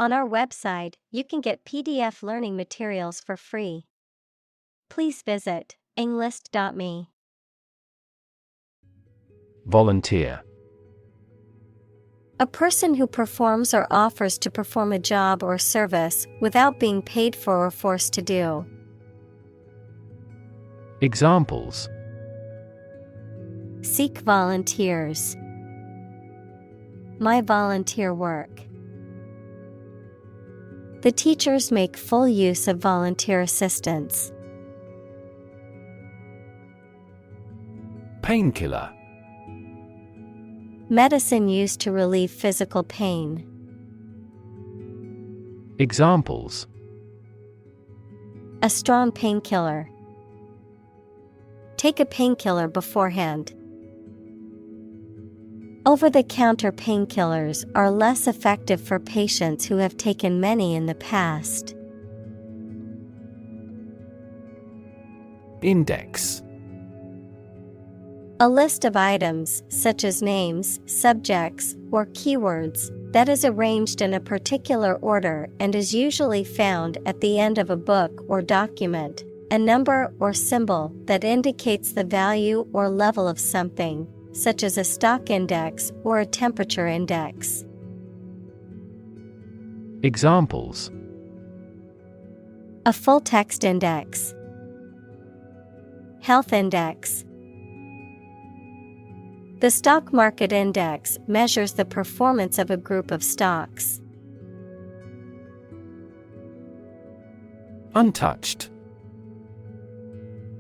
On our website, you can get PDF learning materials for free. Please visit englist.me. Volunteer. A person who performs or offers to perform a job or service without being paid for or forced to do. Examples: Seek volunteers. My volunteer work. The teachers make full use of volunteer assistance. Painkiller. Medicine used to relieve physical pain. Examples: A strong painkiller. Take a painkiller beforehand. Over-the-counter painkillers are less effective for patients who have taken many in the past. Index. A list of items, such as names, subjects, or keywords, that is arranged in a particular order and is usually found at the end of a book or document. A number or symbol that indicates the value or level of something, such as a stock index or a temperature index. Examples: A full text index. Health index. The stock market index measures the performance of a group of stocks. Untouched.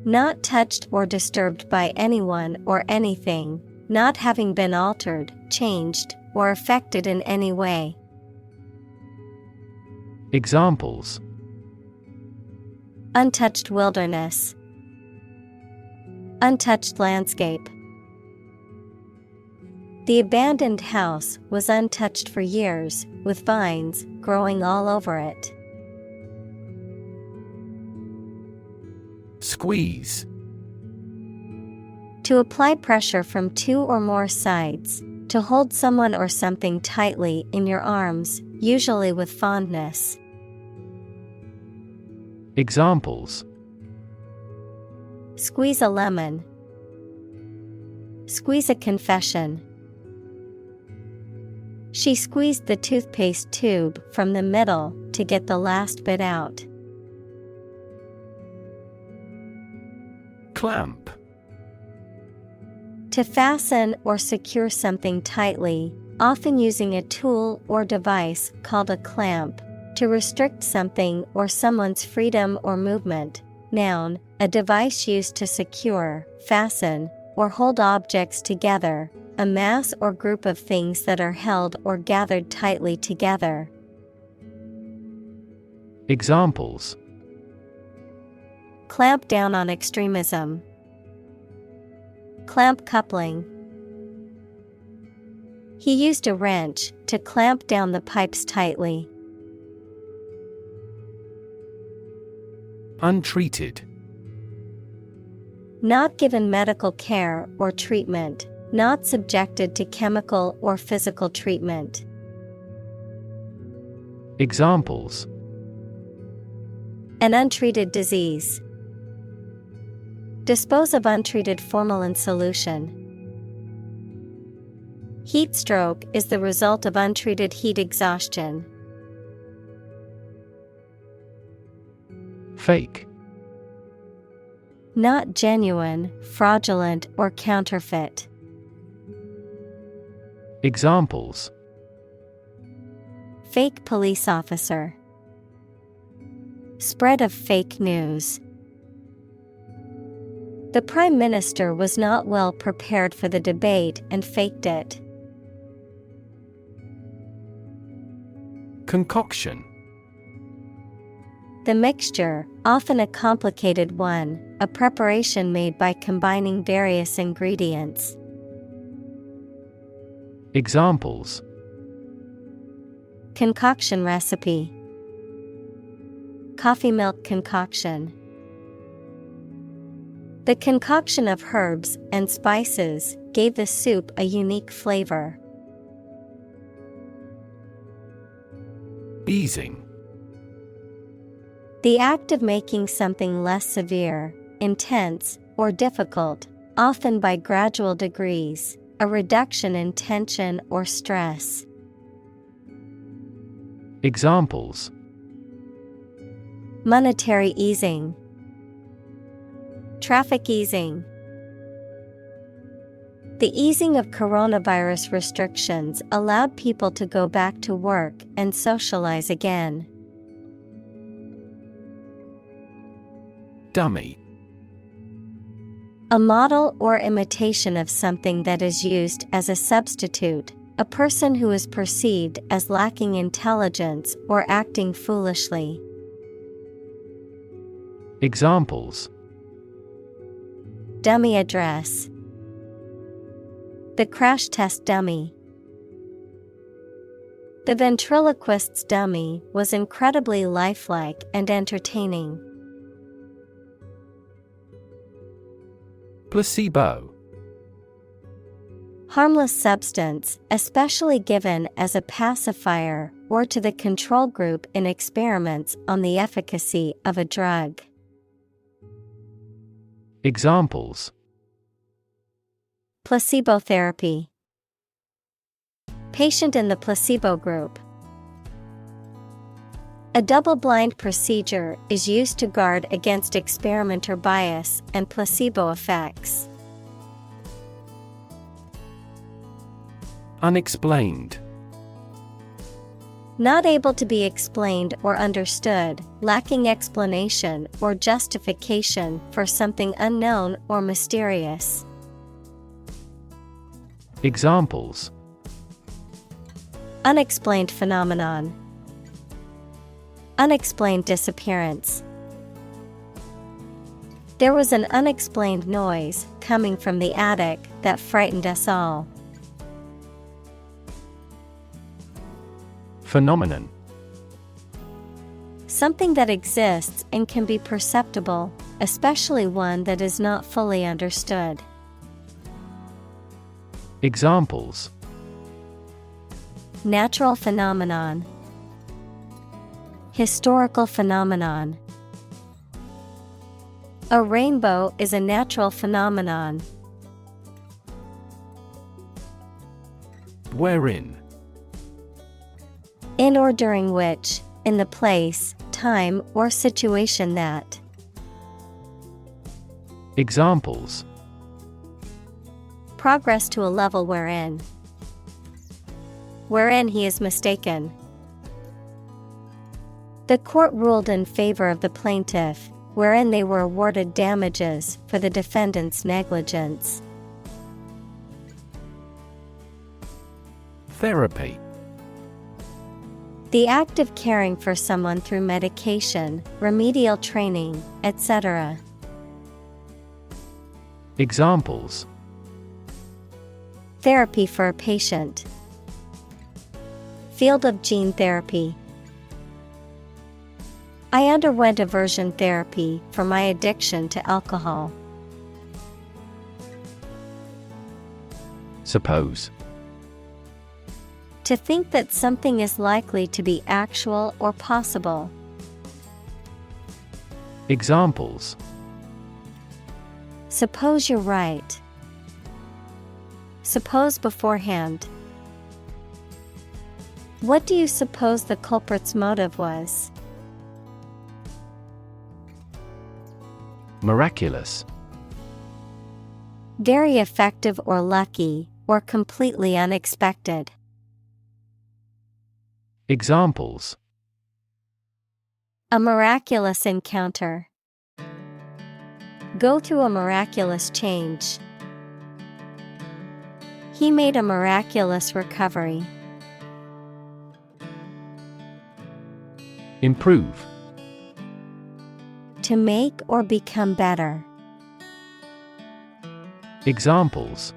Not touched or disturbed by anyone or anything, not having been altered, changed, or affected in any way. Examples: Untouched wilderness. Untouched landscape. The abandoned house was untouched for years, with vines growing all over it. Squeeze. To apply pressure from two or more sides, to hold someone or something tightly in your arms, usually with fondness. Examples: Squeeze a lemon. Squeeze a confession. She squeezed the toothpaste tube from the middle to get the last bit out. Clamp. To fasten or secure something tightly, often using a tool or device called a clamp, to restrict something or someone's freedom or movement. Noun, a device used to secure, fasten, or hold objects together, a mass or group of things that are held or gathered tightly together. Examples: Clamp down on extremism. Clamp coupling. He used a wrench to clamp down the pipes tightly. Untreated. Not given medical care or treatment, not subjected to chemical or physical treatment. Examples: An untreated disease. Dispose of untreated formalin solution. Heat stroke is the result of untreated heat exhaustion. Fake. Not genuine, fraudulent, or counterfeit. Examples: Fake police officer. Spread of fake news. The Prime Minister was not well prepared for the debate and faked it. Concoction. The mixture, often a complicated one, a preparation made by combining various ingredients. Examples: Concoction recipe. Coffee milk concoction. The concoction of herbs and spices gave the soup a unique flavor. Easing. The act of making something less severe, intense, or difficult, often by gradual degrees, a reduction in tension or stress. Examples: Monetary easing, traffic easing. The easing of coronavirus restrictions allowed people to go back to work and socialize again. Dummy. A model or imitation of something that is used as a substitute, a person who is perceived as lacking intelligence or acting foolishly. Examples: Dummy address, the crash test dummy. The ventriloquist's dummy was incredibly lifelike and entertaining. Placebo. Harmless substance, especially given as a pacifier or to the control group in experiments on the efficacy of a drug. Examples: Placebo therapy, patient in the placebo group. A double-blind procedure is used to guard against experimenter bias and placebo effects. Unexplained. Not able to be explained or understood, lacking explanation or justification for something unknown or mysterious. Examples: Unexplained phenomenon, unexplained disappearance. There was an unexplained noise coming from the attic that frightened us all. Phenomenon. Something that exists and can be perceptible, especially one that is not fully understood. Examples: Natural phenomenon, historical phenomenon. A rainbow is a natural phenomenon. Wherein. In or during which, in the place, time, or situation that. Examples: Progress to a level wherein. Wherein he is mistaken. The court ruled in favor of the plaintiff, wherein they were awarded damages for the defendant's negligence. Therapy. The act of caring for someone through medication, remedial training, etc. Examples: Therapy for a patient. Field of gene therapy. I underwent aversion therapy for my addiction to alcohol. Suppose. To think that something is likely to be actual or possible. Examples: Suppose you're right. Suppose beforehand. What do you suppose the culprit's motive was? Miraculous. Very effective or lucky, or completely unexpected. Examples: A miraculous encounter. Go through a miraculous change. He made a miraculous recovery. Improve. To make or become better. Examples: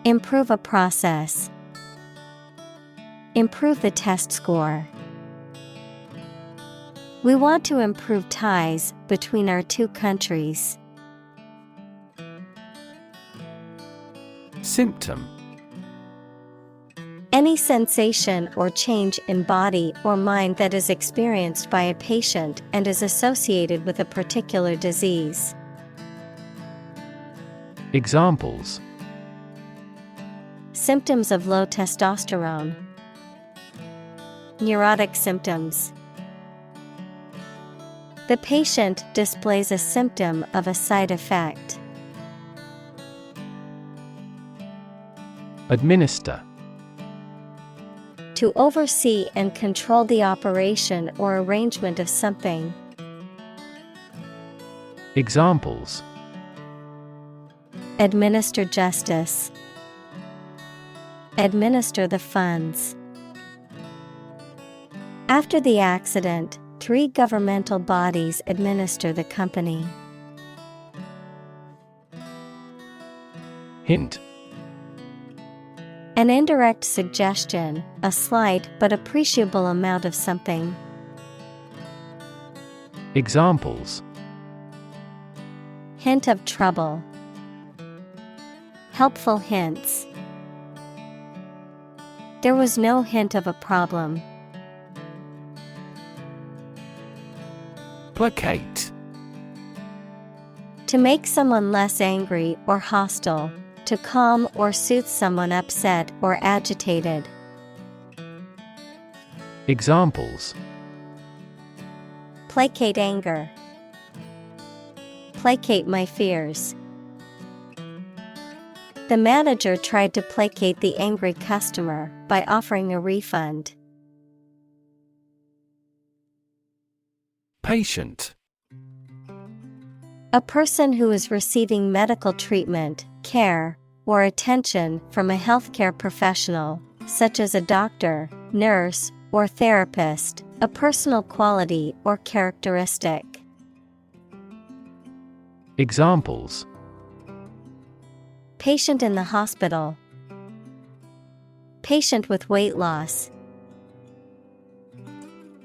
Improve a process. Improve the test score. We want to improve ties between our two countries. Symptom. Any sensation or change in body or mind that is experienced by a patient and is associated with a particular disease. Examples: Symptoms of low testosterone. Neurotic symptoms. The patient displays a symptom of a side effect. Administer. To oversee and control the operation or arrangement of something. Examples: Administer justice. Administer the funds. After the accident, 3 governmental bodies administer the company. Hint. An indirect suggestion, a slight but appreciable amount of something. Examples: Hint of trouble. Helpful hints. There was no hint of a problem. Placate. To make someone less angry or hostile. To calm or soothe someone upset or agitated. Examples: Placate anger. Placate my fears. The manager tried to placate the angry customer by offering a refund. Patient. A person who is receiving medical treatment, care, or attention from a healthcare professional, such as a doctor, nurse, or therapist, a personal quality or characteristic. Examples: Patient in the hospital. Patient with weight loss.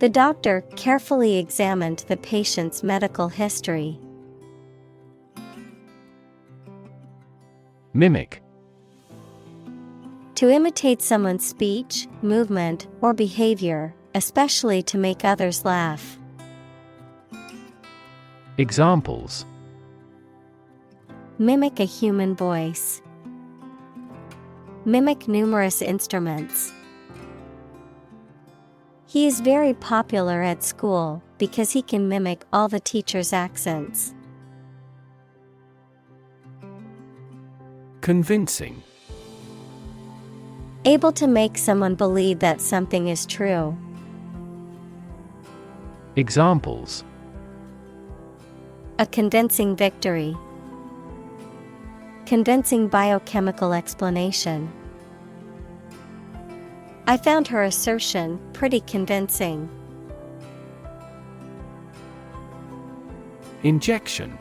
The doctor carefully examined the patient's medical history. Mimic. To imitate someone's speech, movement, or behavior, especially to make others laugh. Examples: Mimic a human voice. Mimic numerous instruments. He is very popular at school because he can mimic all the teachers' accents. Convincing. Able to make someone believe that something is true. Examples: A convincing victory. Convincing biochemical explanation. I found her assertion pretty convincing. Injection.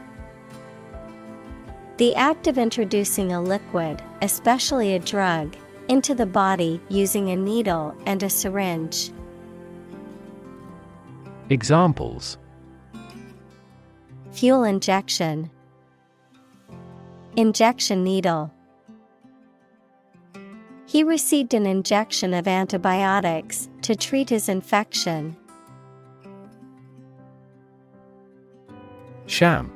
The act of introducing a liquid, especially a drug, into the body using a needle and a syringe. Examples: Fuel injection. Injection needle. He received an injection of antibiotics to treat his infection. Sham.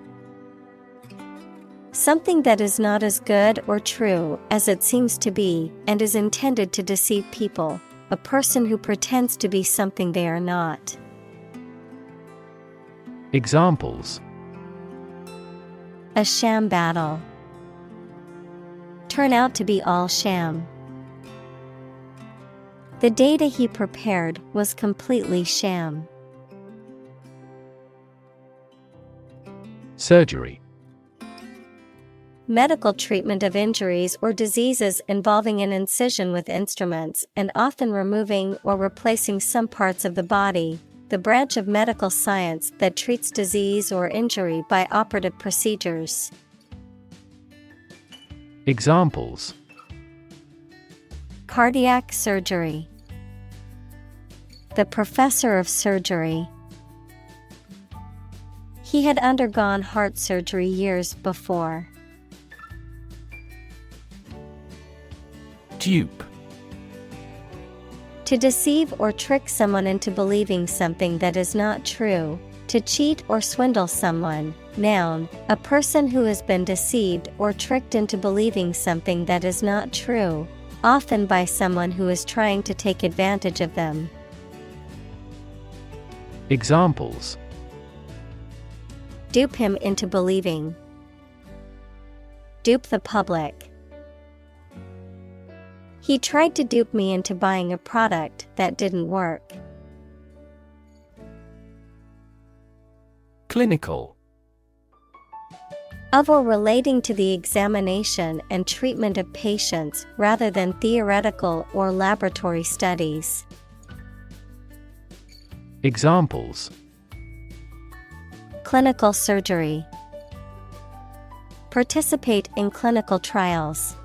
Something that is not as good or true as it seems to be and is intended to deceive people. A person who pretends to be something they are not. Examples: A sham battle. Turn out to be all sham. The data he prepared was completely sham. Surgery. Medical treatment of injuries or diseases involving an incision with instruments and often removing or replacing some parts of the body, the branch of medical science that treats disease or injury by operative procedures. Examples: Cardiac surgery. The professor of surgery. He had undergone heart surgery years before. Dupe. To deceive or trick someone into believing something that is not true. To cheat or swindle someone. Noun, a person who has been deceived or tricked into believing something that is not true, often by someone who is trying to take advantage of them. Examples: Dupe him into believing. Dupe the public. He tried to dupe me into buying a product that didn't work. Clinical. Of or relating to the examination and treatment of patients rather than theoretical or laboratory studies. Examples: Clinical surgery. Participate in clinical trials.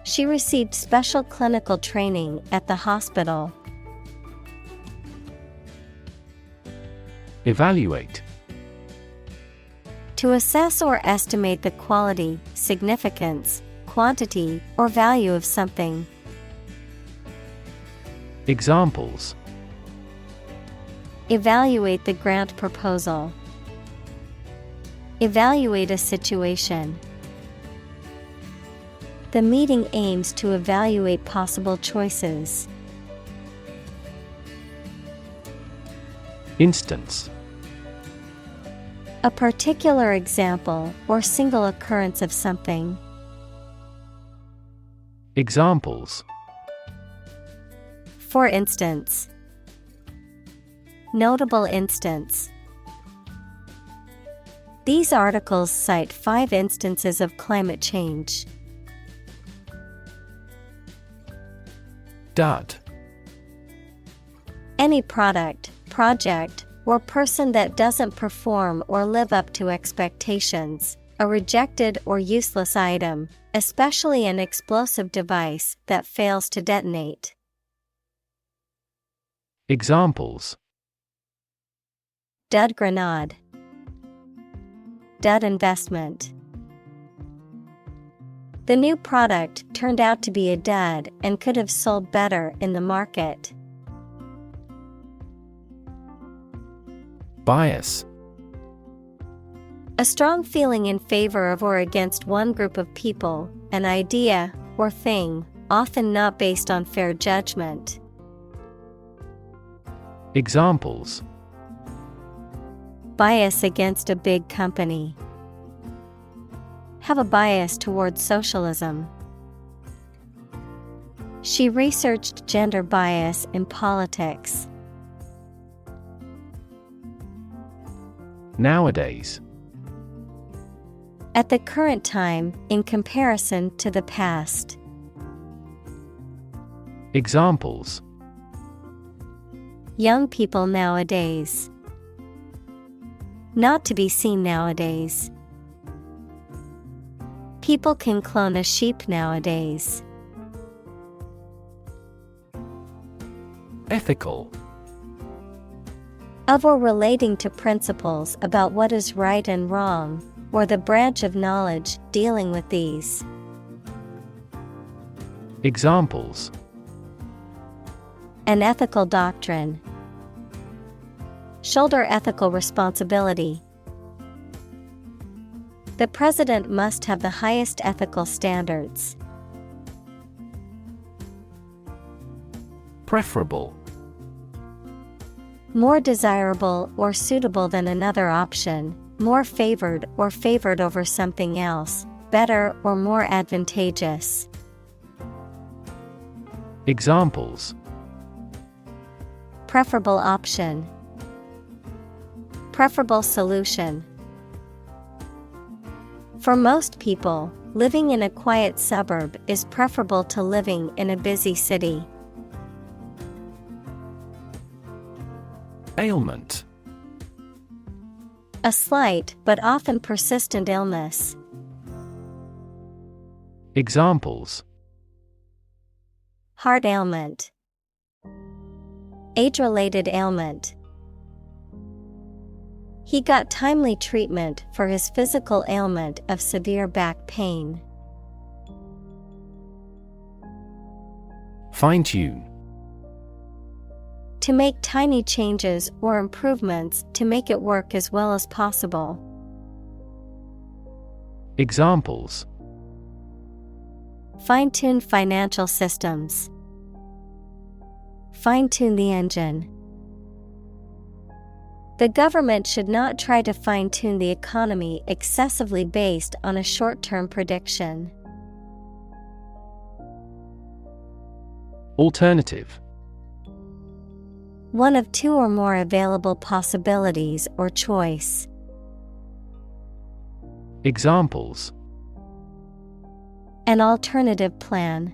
She received special clinical training at the hospital. Evaluate. To assess or estimate the quality, significance, quantity, or value of something. Examples: Evaluate the grant proposal. Evaluate a situation. The meeting aims to evaluate possible choices. Instance. A particular example or single occurrence of something. Examples: For instance. Notable instance. These articles cite 5 instances of climate change. Dud. Any product, project, or person that doesn't perform or live up to expectations, a rejected or useless item, especially an explosive device that fails to detonate. Examples: Dud grenade. Dud investment. The new product turned out to be a dud and could have sold better in the market. Bias. A strong feeling in favor of or against one group of people, an idea, or thing, often not based on fair judgment. Examples: Bias against a big company. Have a bias towards socialism. She researched gender bias in politics. Nowadays. At the current time, in comparison to the past. Examples: Young people nowadays. Not to be seen nowadays. People can clone a sheep nowadays. Ethical. Of or relating to principles about what is right and wrong, or the branch of knowledge dealing with these. Examples: An ethical doctrine. Shoulder ethical responsibility. The president must have the highest ethical standards. Preferable. More desirable or suitable than another option, more favored or favored over something else, better or more advantageous. Examples: Preferable option. Preferable solution. For most people, living in a quiet suburb is preferable to living in a busy city. Ailment. A slight but often persistent illness. Examples: Heart ailment. Age-related ailment. He got timely treatment for his physical ailment of severe back pain. Fine-tune. To make tiny changes or improvements to make it work as well as possible. Examples: Fine-tune financial systems. Fine-tune the engine. The government should not try to fine-tune the economy excessively based on a short-term prediction. Alternative. One of two or more available possibilities or choice. Examples: An alternative plan.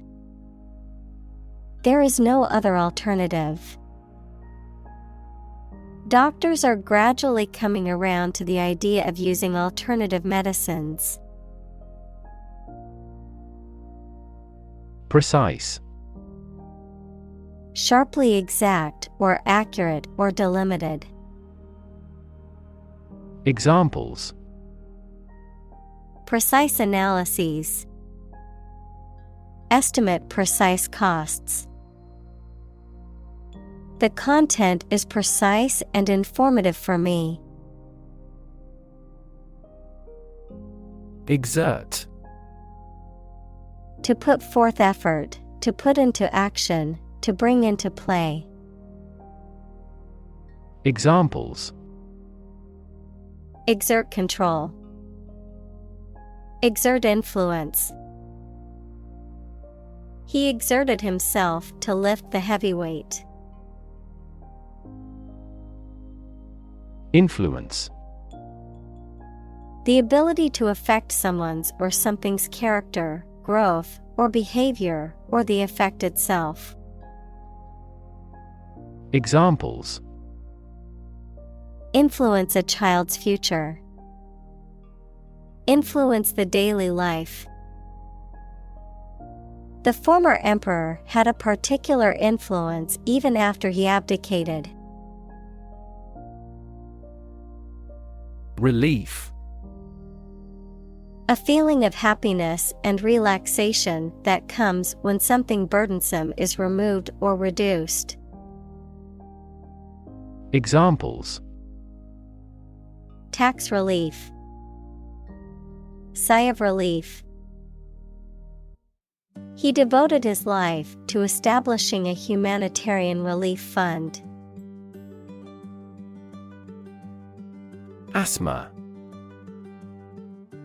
There is no other alternative. Doctors are gradually coming around to the idea of using alternative medicines. Precise. Sharply exact or accurate or delimited. Examples: Precise analyses. Estimate precise costs. The content is precise and informative for me. Exert. To put forth effort, to put into action, to bring into play. Examples: Exert control. Exert influence. He exerted himself to lift the heavy weight. Influence. The ability to affect someone's or something's character, growth, or behavior, or the effect itself. Examples: Influence a child's future. Influence the daily life. The former emperor had a particular influence even after he abdicated. Relief. A feeling of happiness and relaxation that comes when something burdensome is removed or reduced. Examples: Tax relief. Sigh of relief. He devoted his life to establishing a humanitarian relief fund. Asthma.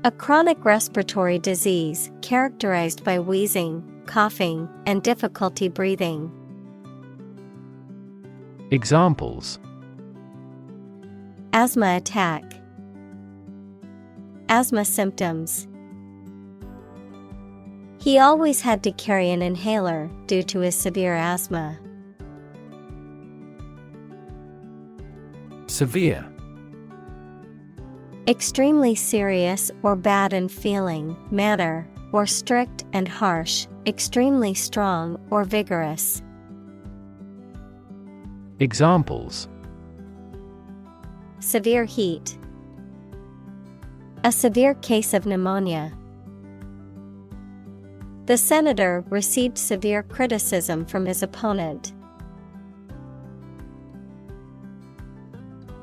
A chronic respiratory disease characterized by wheezing, coughing, and difficulty breathing. Examples: Asthma attack. Asthma symptoms. He always had to carry an inhaler due to his severe asthma. Severe. Extremely serious or bad in feeling, manner, or strict and harsh, extremely strong or vigorous. Examples: Severe heat. A severe case of pneumonia. The senator received severe criticism from his opponent.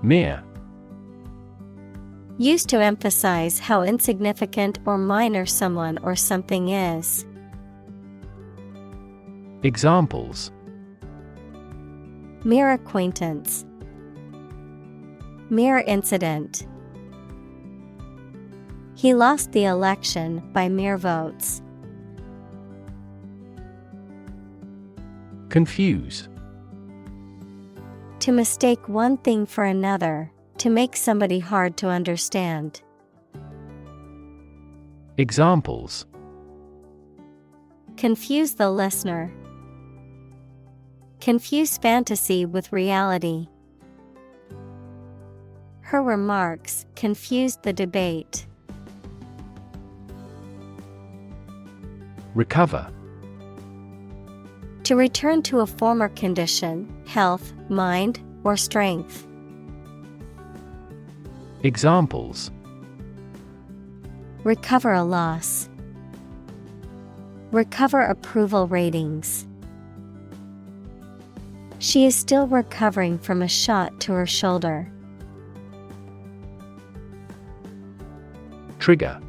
Mere. Used to emphasize how insignificant or minor someone or something is. Examples: Mere acquaintance. Mere incident. He lost the election by mere votes. Confuse. To mistake one thing for another, to make somebody hard to understand. Examples: Confuse the listener. Confuse fantasy with reality. Her remarks confused the debate. Recover. To return to a former condition, health, mind, or strength. Examples: Recover a loss. Recover approval ratings. She is still recovering from a shot to her shoulder. Trigger.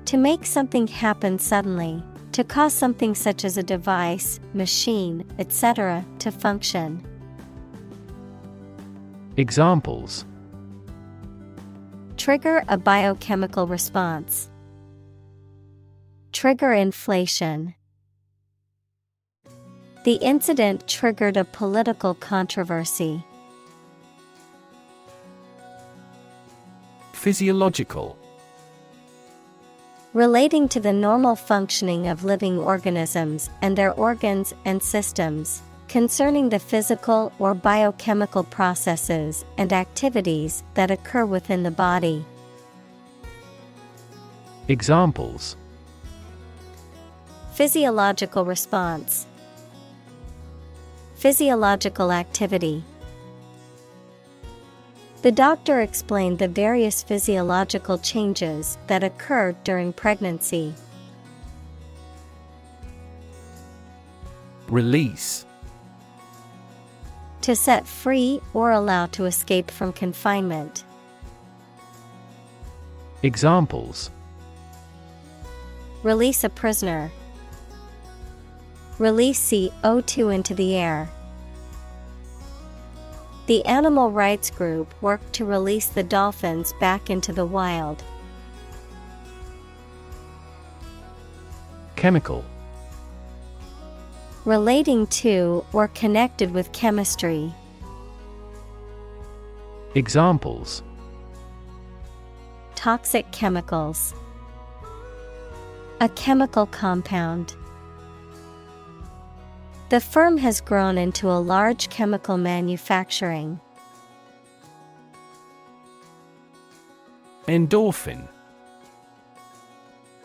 To make something happen suddenly, to cause something such as a device, machine, etc., to function. Examples: Trigger a biochemical response. Trigger inflation. The incident triggered a political controversy. Physiological. Relating to the normal functioning of living organisms and their organs and systems, concerning the physical or biochemical processes and activities that occur within the body. Examples: Physiological response. Physiological activity. The doctor explained the various physiological changes that occur during pregnancy. Release. To set free or allow to escape from confinement. Examples: Release a prisoner. Release CO2 into the air. The animal rights group worked to release the dolphins back into the wild. Chemical. Relating to or connected with chemistry. Examples: Toxic chemicals. A chemical compound. The firm has grown into a large chemical manufacturing. Endorphin.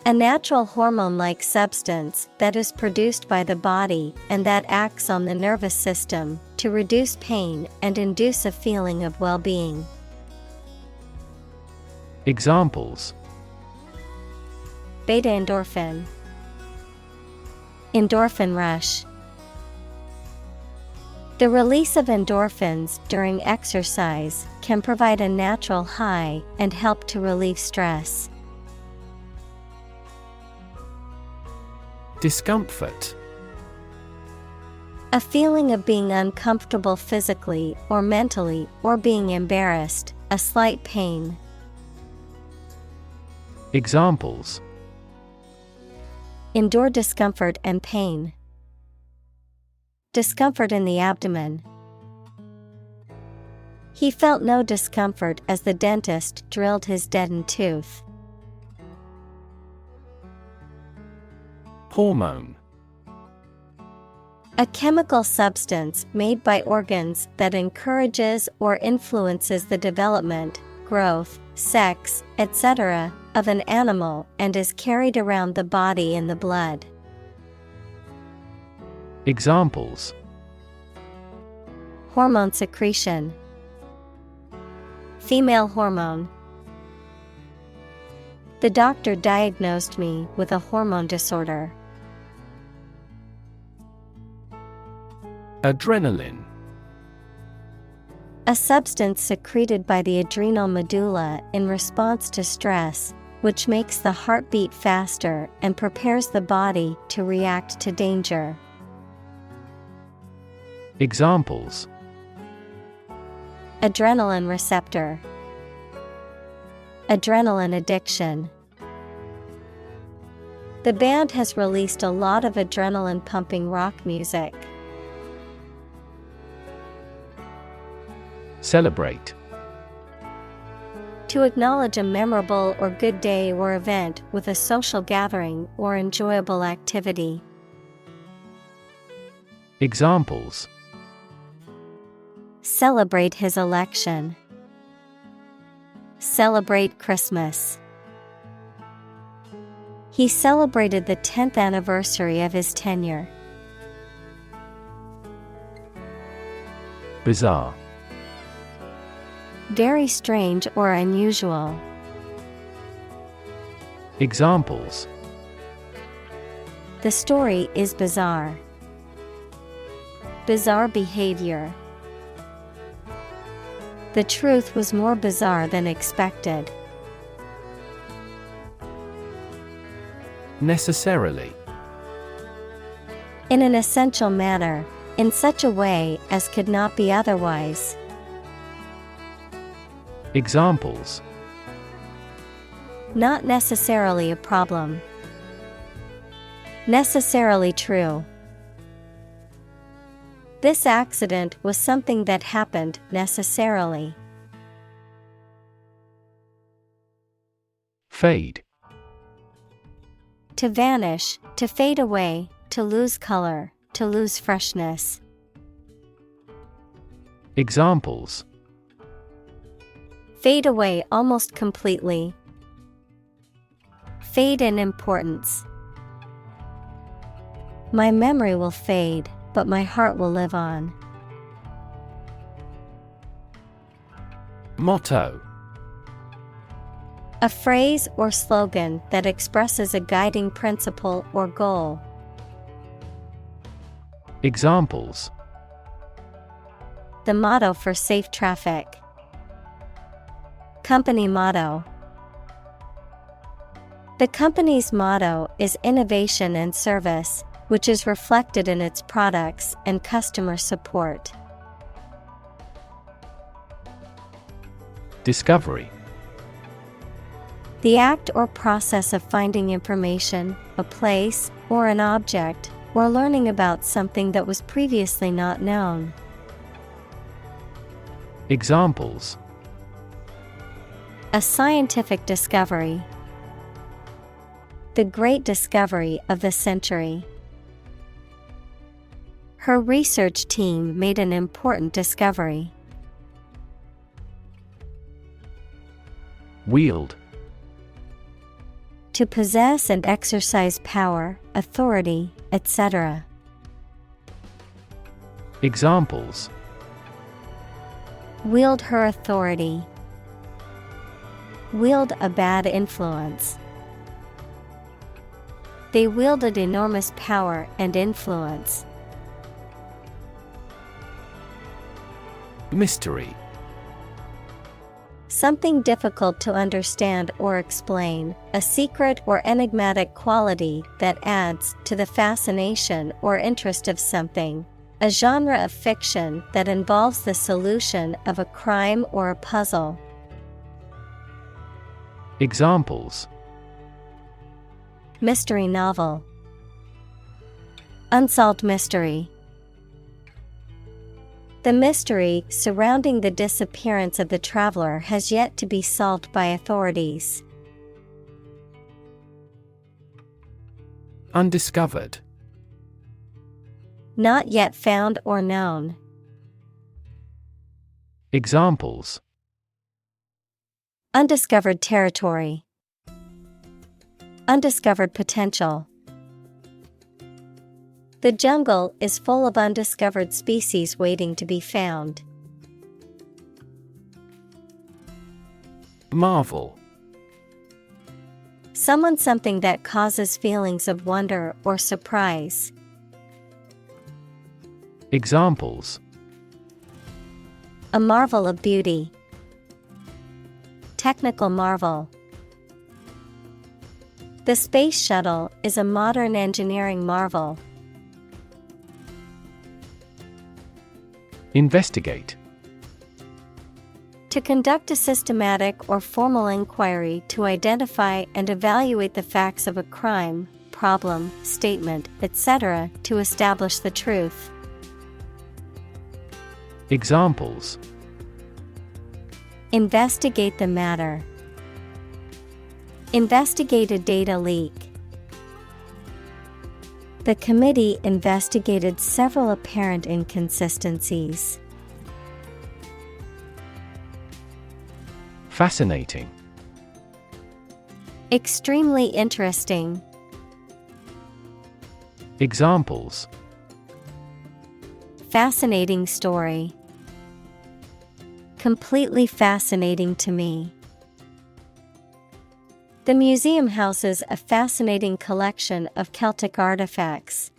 A natural hormone-like substance that is produced by the body and that acts on the nervous system to reduce pain and induce a feeling of well-being. Examples: Beta-endorphin. Endorphin rush. The release of endorphins during exercise can provide a natural high and help to relieve stress. Discomfort. A feeling of being uncomfortable physically or mentally or being embarrassed, a slight pain. Examples: Endure discomfort and pain. Discomfort in the abdomen. He felt no discomfort as the dentist drilled his deadened tooth. Hormone. A chemical substance made by organs that encourages or influences the development, growth, sex, etc., of an animal and is carried around the body in the blood. Examples: Hormone secretion. Female hormone. The doctor diagnosed me with a hormone disorder. Adrenaline. A substance secreted by the adrenal medulla in response to stress, which makes the heart beat faster and prepares the body to react to danger. Examples: Adrenaline receptor. Adrenaline addiction. The band has released a lot of adrenaline-pumping rock music. Celebrate. To acknowledge a memorable or good day or event with a social gathering or enjoyable activity. Examples: Celebrate his election. Celebrate Christmas. He celebrated the 10th anniversary of his tenure. Bizarre. Very strange or unusual. Examples: The story is bizarre. bizarre behavior. The truth was more bizarre than expected. Necessarily. In an essential manner, in such a way as could not be otherwise. Examples: Not necessarily a problem. Necessarily true. This accident was something that happened necessarily. Fade. To vanish, to fade away, to lose color, to lose freshness. Examples: Fade away almost completely. Fade in importance. My memory will fade, but my heart will live on. Motto. A phrase or slogan that expresses a guiding principle or goal. Examples: The motto for safe traffic. Company motto. The company's motto is innovation and service, which is reflected in its products and customer support. Discovery. The act or process of finding information, a place, or an object, or learning about something that was previously not known. Examples: A scientific discovery. The great discovery of the century. Her research team made an important discovery. Wield. To possess and exercise power, authority, etc. Examples: Wield her authority. Wield a bad influence. They wielded enormous power and influence. Mystery. Something difficult to understand or explain, a secret or enigmatic quality that adds to the fascination or interest of something. A genre of fiction that involves the solution of a crime or a puzzle. Examples: Mystery novel. Unsolved mystery. The mystery surrounding the disappearance of the traveler has yet to be solved by authorities. Undiscovered. Not yet found or known. Examples: Undiscovered territory. Undiscovered potential. The jungle is full of undiscovered species waiting to be found. Marvel. Someone something that causes feelings of wonder or surprise. Examples: A marvel of beauty. Technical marvel. The space shuttle is a modern engineering marvel. Investigate. To conduct a systematic or formal inquiry to identify and evaluate the facts of a crime, problem, statement, etc., to establish the truth. Examples: Investigate the matter. Investigate a data leak. The committee investigated several apparent inconsistencies. Fascinating. Extremely interesting. Examples: Fascinating story. Completely fascinating to me. The museum houses a fascinating collection of Celtic artifacts.